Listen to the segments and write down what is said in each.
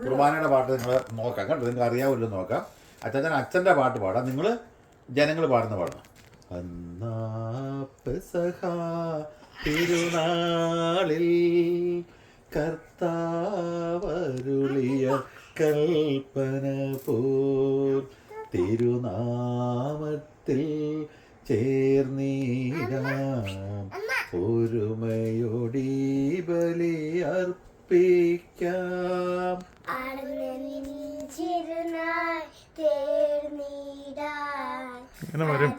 കുർബാനയുടെ പാട്ട് നിങ്ങൾ നോക്കാം കേട്ടോ, നിങ്ങൾക്ക് അറിയാമല്ലോ നോക്കാം. അച്ഛൻ്റെ പാട്ട് പാടാം, നിങ്ങൾ ജനങ്ങൾ പാടുന്ന പാടണം. അന്നാ പെസഹ തിരുനാളിൽ കർത്താവരുളിയ കൽപ്പന പോൽ തിരുനാമത്തിൽ ചേർന്നീരാം ഒരുമയോടി ബലി അർപ്പിക്കാം. ഇങ്ങനെ വരും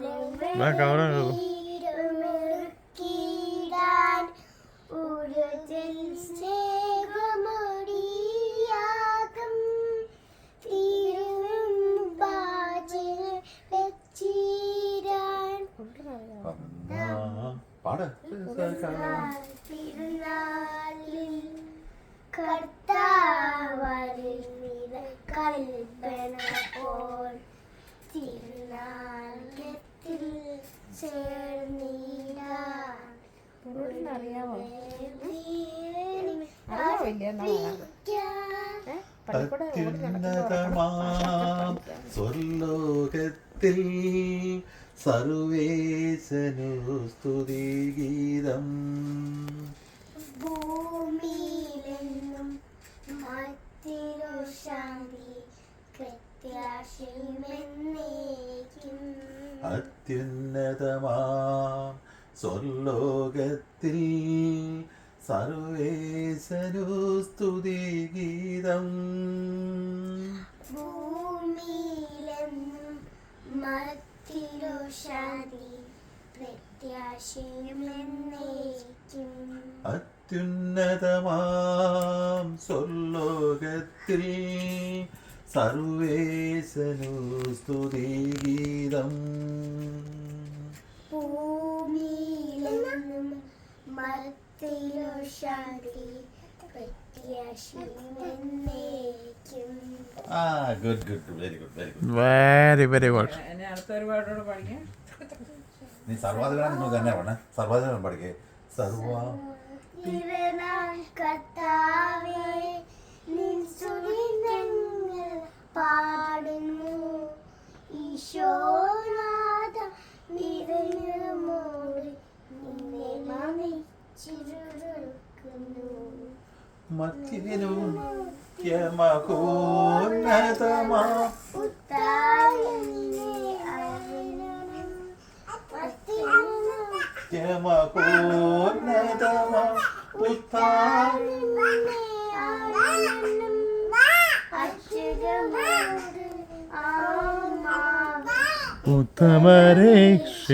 പാട്. കൽപ്പന പോൽ തിരുനാളത്തിൽ അത്യുന്നതമാം സ്വർലോകത്തിൽ സർവേശനു സ്തുതിഗീതം. ഭൂമിയിലെന്നും മത്തിരു ശാന്തി പ്രത്യാശയുമെന്നേക്കും. അത്യുന്നതമാം സ്വർലോകത്തിൽ സർവേശനു സ്തുതിഗീതം. ഭൂമിയിലെന്നും മത്തിരു ശാന്തി പ്രത്യാശയുമെന്നേക്കും. അത്യുന്നതമാം സ്വർലോകത്തിൽ സർവേശനു സ്തുതിഗീതം. ഭൂമിയിലെന്നും മത്തിരു ശാന്തി പ്രത്യാശയുമെന്നേക്കും. Good good very good very good. Very very good. നീ സർവാധികാരം നിങ്ങൾ തന്നെ വേണേ, സർവാധികാരം പഠിക്കേ. സർവാ കർത്താവേ നിൻ സ്തുതി ഞങ്ങൾ പാടുന്നു. ഈശോനാഥ നിറഞ്ഞോട് നിന്നെ നമിച്ചിരുക്കുന്നു. മധ്യനും യമഹോന്നതമാ ഉത്താരനെ അറിയണം. യമഹോന്നതമാ ഉത്താരനെ അറിയണം. അച്യുതമോട് ആമാ ഉത്തമരക്ഷീമി